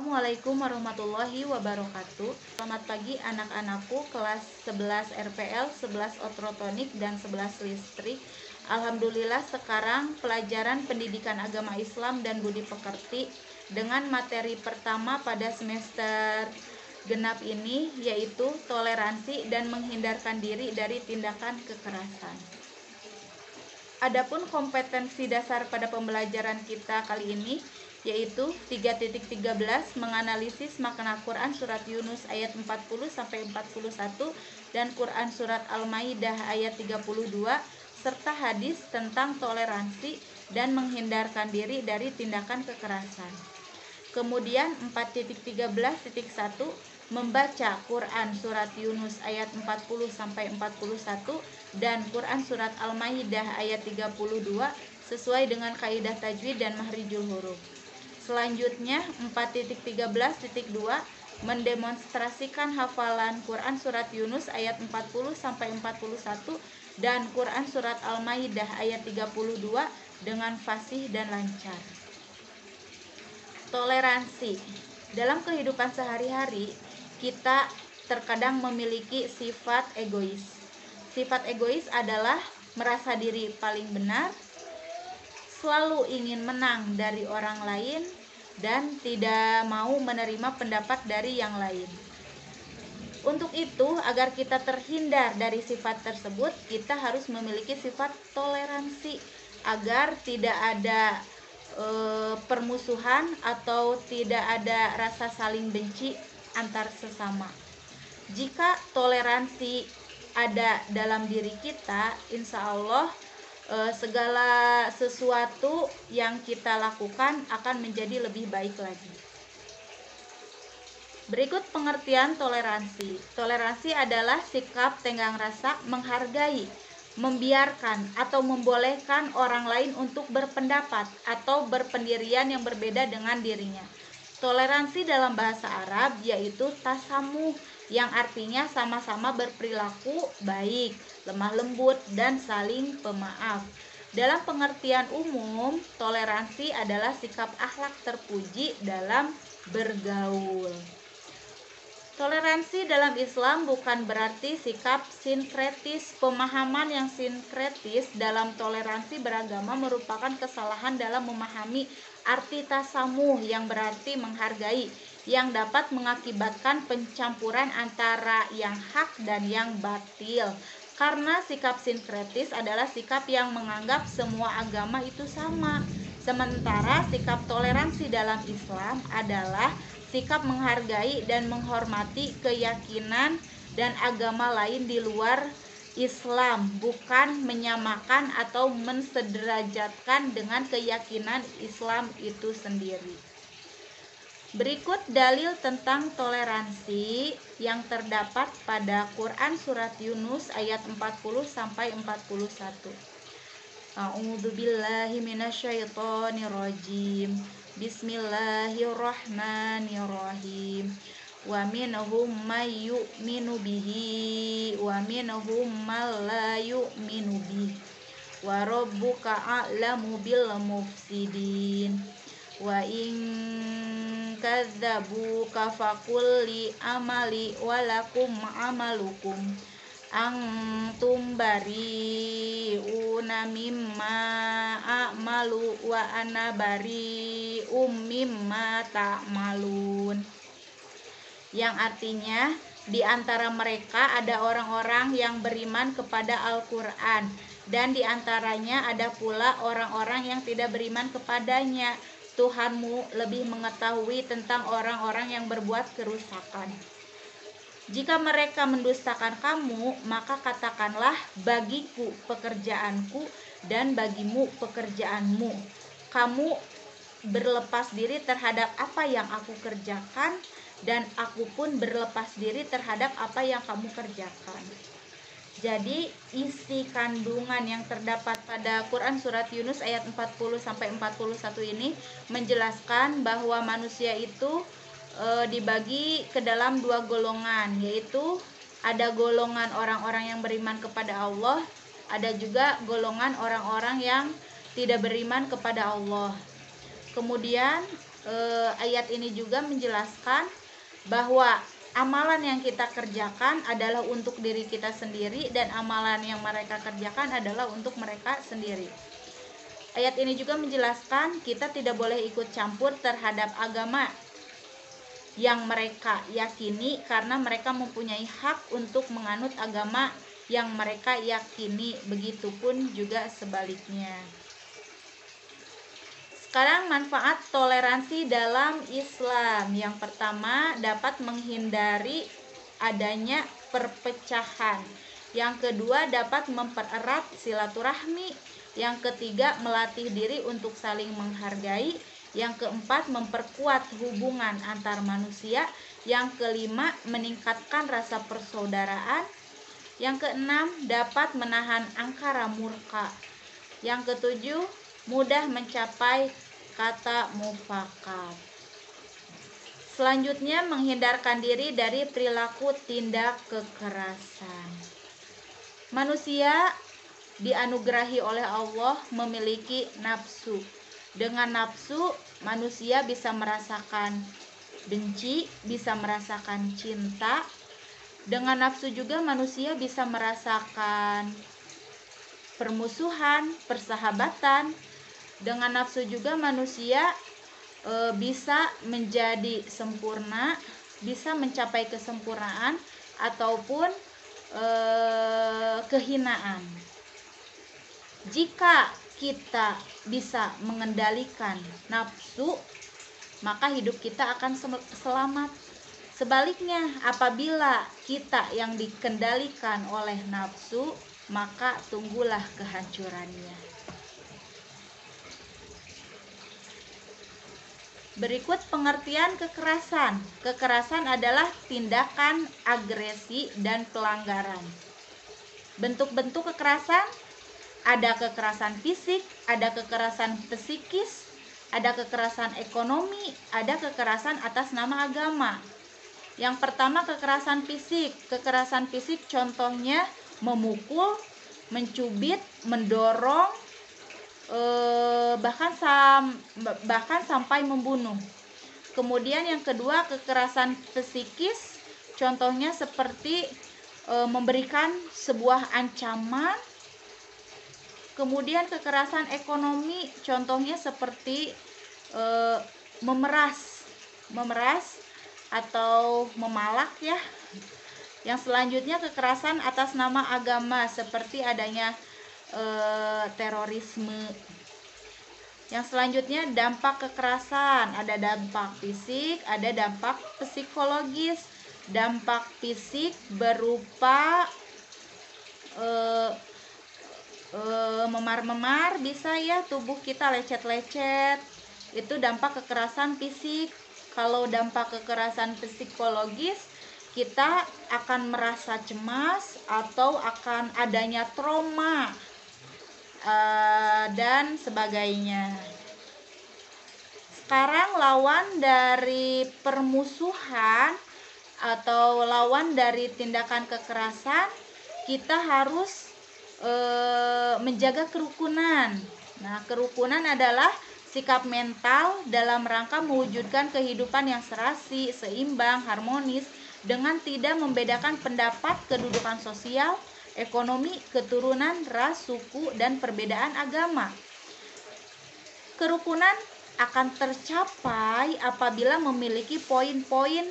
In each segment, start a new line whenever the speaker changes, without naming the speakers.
Assalamualaikum warahmatullahi wabarakatuh. Selamat pagi anak-anakku kelas 11 RPL, 11 Otrotonik dan 11 Listrik. Alhamdulillah sekarang pelajaran pendidikan agama Islam dan budi pekerti dengan materi pertama pada semester genap ini yaitu toleransi dan menghindarkan diri dari tindakan kekerasan. Adapun kompetensi dasar pada pembelajaran kita kali ini yaitu 3.13 menganalisis makna Quran surat Yunus ayat 40 sampai 41 dan Quran surat Al-Maidah ayat 32 serta hadis tentang toleransi dan menghindarkan diri dari tindakan kekerasan. Kemudian 4.13.1 membaca Quran surat Yunus ayat 40 sampai 41 dan Quran surat Al-Maidah ayat 32 sesuai dengan kaidah tajwid dan mahrijul huruf. Selanjutnya 4.13.2 mendemonstrasikan hafalan Quran surat Yunus ayat 40 sampai 41 dan Quran surat Al-Maidah ayat 32 dengan fasih dan lancar. Toleransi. Dalam kehidupan sehari-hari, kita terkadang memiliki sifat egois. Sifat egois adalah merasa diri paling benar, selalu ingin menang dari orang lain, dan tidak mau menerima pendapat dari yang lain. Untuk itu, agar kita terhindar dari sifat tersebut, kita harus memiliki sifat toleransi agar tidak ada permusuhan atau tidak ada rasa saling benci antar sesama. Jika toleransi ada dalam diri kita, insya Allah segala sesuatu yang kita lakukan akan menjadi lebih baik lagi. Berikut pengertian toleransi. Toleransi adalah sikap tenggang rasa menghargai, membiarkan atau membolehkan orang lain untuk berpendapat atau berpendirian yang berbeda dengan dirinya. Toleransi dalam bahasa Arab yaitu tasamuh, yang artinya sama-sama berperilaku baik, lemah lembut, dan saling pemaaf. Dalam pengertian umum, toleransi adalah sikap akhlak terpuji dalam bergaul. Toleransi dalam Islam bukan berarti sikap sinkretis. Pemahaman yang sinkretis dalam toleransi beragama merupakan kesalahan dalam memahami arti tasamuh yang berarti menghargai, yang dapat mengakibatkan pencampuran antara yang hak dan yang batil. Karena sikap sinkretis adalah sikap yang menganggap semua agama itu sama. Sementara sikap toleransi dalam Islam adalah sikap menghargai dan menghormati keyakinan dan agama lain di luar Islam, bukan menyamakan atau mensederajatkan dengan keyakinan Islam itu sendiri. Berikut dalil tentang toleransi yang terdapat pada Quran surat Yunus ayat 40 sampai 41. A'udzubillahi minasyaitonirrajim. Bismillahirrahmanirrahim. Wa minhum may yu'minu bihi wa minhum man la yu'minu bihi. Wa rabbuka a'lamu bil mufsidin. Wa in kadzabuka faqul li amali walakum amalukum antum bari'una mimma a'malu wa ana bari'um mimma ta'malun. Yang artinya, di antara mereka ada orang-orang yang beriman kepada Al-Quran, dan di antaranya ada pula orang-orang yang tidak beriman kepadanya. Tuhanmu lebih mengetahui tentang orang-orang yang berbuat kerusakan. Jika mereka mendustakan kamu, maka katakanlah, bagiku pekerjaanku dan bagimu pekerjaanmu. Kamu berlepas diri terhadap apa yang aku kerjakan, dan aku pun berlepas diri terhadap apa yang kamu kerjakan. Jadi isi kandungan yang terdapat pada Quran surat Yunus ayat 40 sampai 41 ini menjelaskan bahwa manusia itu dibagi ke dalam dua golongan, yaitu ada golongan orang-orang yang beriman kepada Allah, ada juga golongan orang-orang yang tidak beriman kepada Allah. Kemudian ayat ini juga menjelaskan bahwa amalan yang kita kerjakan adalah untuk diri kita sendiri dan amalan yang mereka kerjakan adalah untuk mereka sendiri. Ayat ini juga menjelaskan kita tidak boleh ikut campur terhadap agama yang mereka yakini karena mereka mempunyai hak untuk menganut agama yang mereka yakini, begitupun juga sebaliknya. Sekarang manfaat toleransi dalam Islam. Yang pertama, dapat menghindari adanya perpecahan. Yang kedua, dapat mempererat silaturahmi. Yang ketiga, melatih diri untuk saling menghargai. Yang keempat, memperkuat hubungan antar manusia. Yang kelima, meningkatkan rasa persaudaraan. Yang keenam, dapat menahan angkara murka. Yang ketujuh, mudah mencapai kata mufakat. Selanjutnya, menghindarkan diri dari perilaku tindak kekerasan. Manusia dianugerahi oleh Allah memiliki nafsu. Dengan nafsu, manusia bisa merasakan benci, bisa merasakan cinta. Dengan nafsu juga manusia bisa merasakan permusuhan, persahabatan. Dengan nafsu juga manusia bisa menjadi sempurna, bisa mencapai kesempurnaan ataupun kehinaan. Jika kita bisa mengendalikan nafsu, maka hidup kita akan selamat. Sebaliknya, apabila kita yang dikendalikan oleh nafsu, maka tunggulah kehancurannya. Berikut pengertian kekerasan. Kekerasan adalah tindakan agresi dan pelanggaran. Bentuk-bentuk kekerasan, ada kekerasan fisik, ada kekerasan psikis, ada kekerasan ekonomi, ada kekerasan atas nama agama. Yang pertama, kekerasan fisik. Kekerasan fisik contohnya memukul, mencubit, mendorong, bahkan sampai membunuh. Kemudian yang kedua, kekerasan psikis, contohnya seperti memberikan sebuah ancaman. Kemudian kekerasan ekonomi, contohnya seperti memeras atau memalak ya. Yang selanjutnya, kekerasan atas nama agama, seperti adanya terorisme. Yang selanjutnya, dampak kekerasan, ada dampak fisik, ada dampak psikologis. Dampak fisik berupa memar-memar, bisa ya, tubuh kita lecet-lecet, itu dampak kekerasan fisik. Kalau dampak kekerasan psikologis, kita akan merasa cemas atau akan adanya trauma dan sebagainya. Sekarang lawan dari permusuhan atau lawan dari tindakan kekerasan, kita harus menjaga kerukunan. Nah, kerukunan adalah sikap mental dalam rangka mewujudkan kehidupan yang serasi, seimbang, harmonis, dengan tidak membedakan pendapat, kedudukan sosial, ekonomi, keturunan, ras, suku, dan perbedaan agama. Kerukunan akan tercapai apabila memiliki poin-poin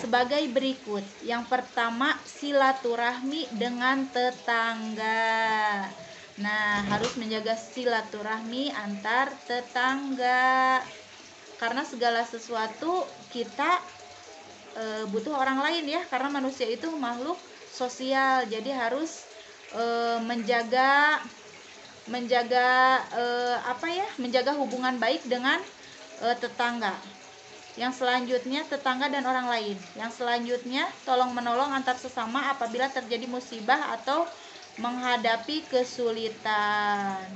sebagai berikut. Yang pertama, silaturahmi dengan tetangga. Nah, harus menjaga silaturahmi antar tetangga. Karena segala sesuatu kita butuh orang lain ya, karena manusia itu makhluk sosial. Jadi harus menjaga hubungan baik dengan tetangga. Yang selanjutnya, tetangga dan orang lain. Yang selanjutnya, tolong menolong antar sesama apabila terjadi musibah atau menghadapi kesulitan.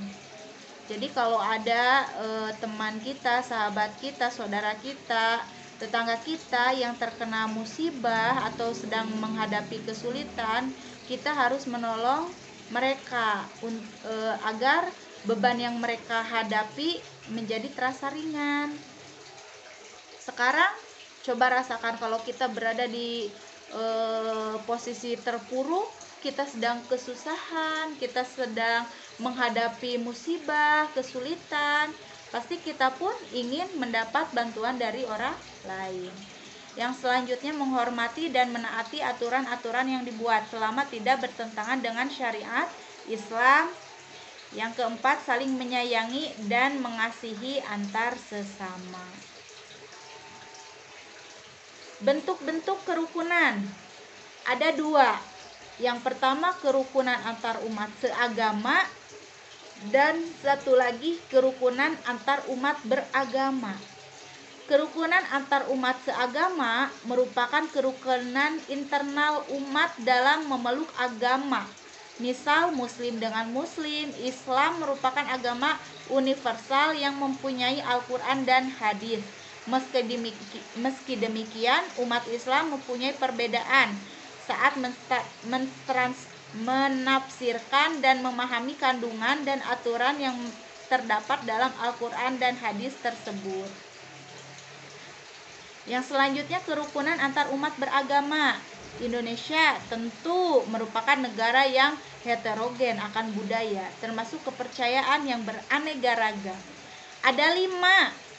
Jadi kalau ada teman kita, sahabat kita, saudara kita, tetangga kita yang terkena musibah atau sedang menghadapi kesulitan, kita harus menolong mereka agar beban yang mereka hadapi menjadi terasa ringan. Sekarang coba rasakan kalau kita berada di posisi terpuruk, kita sedang kesusahan, kita sedang menghadapi musibah, kesulitan, pasti kita pun ingin mendapat bantuan dari orang lain. Yang selanjutnya, menghormati dan menaati aturan-aturan yang dibuat selama tidak bertentangan dengan syariat Islam. Yang keempat, saling menyayangi dan mengasihi antar sesama. Bentuk-bentuk kerukunan ada 2. Yang pertama, kerukunan antar umat seagama, dan satu lagi kerukunan antar umat beragama. Kerukunan antar umat seagama merupakan kerukunan internal umat dalam memeluk agama. Misal, Muslim dengan Muslim. Islam merupakan agama universal yang mempunyai Al-Quran dan hadis. Meski demikian, umat Islam mempunyai perbedaan saat menafsirkan dan memahami kandungan dan aturan yang terdapat dalam Al-Quran dan hadis tersebut. Yang selanjutnya, kerukunan antar umat beragama. Indonesia tentu merupakan negara yang heterogen akan budaya, termasuk kepercayaan yang beraneka ragam. Ada 5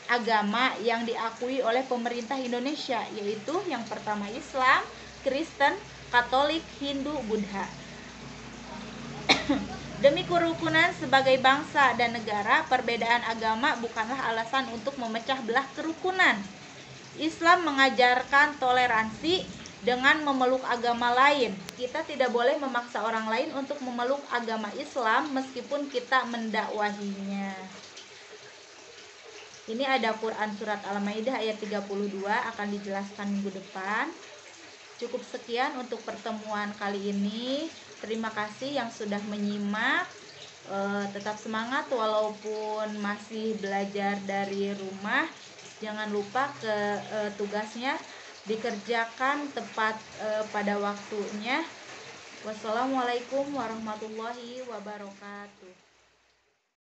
agama yang diakui oleh pemerintah Indonesia, yaitu yang pertama Islam, Kristen, Katolik, Hindu, Buddha. Demi kerukunan sebagai bangsa dan negara, perbedaan agama bukanlah alasan untuk memecah belah kerukunan. Islam mengajarkan toleransi dengan memeluk agama lain. Kita tidak boleh memaksa orang lain untuk memeluk agama Islam meskipun kita mendakwahinya. Ini ada Quran surat Al-Maidah ayat 32, akan dijelaskan minggu depan. Cukup sekian untuk pertemuan kali ini. Terima kasih yang sudah menyimak. Tetap semangat walaupun masih belajar dari rumah. Jangan lupa tugasnya dikerjakan tepat pada waktunya. Wassalamualaikum warahmatullahi wabarakatuh.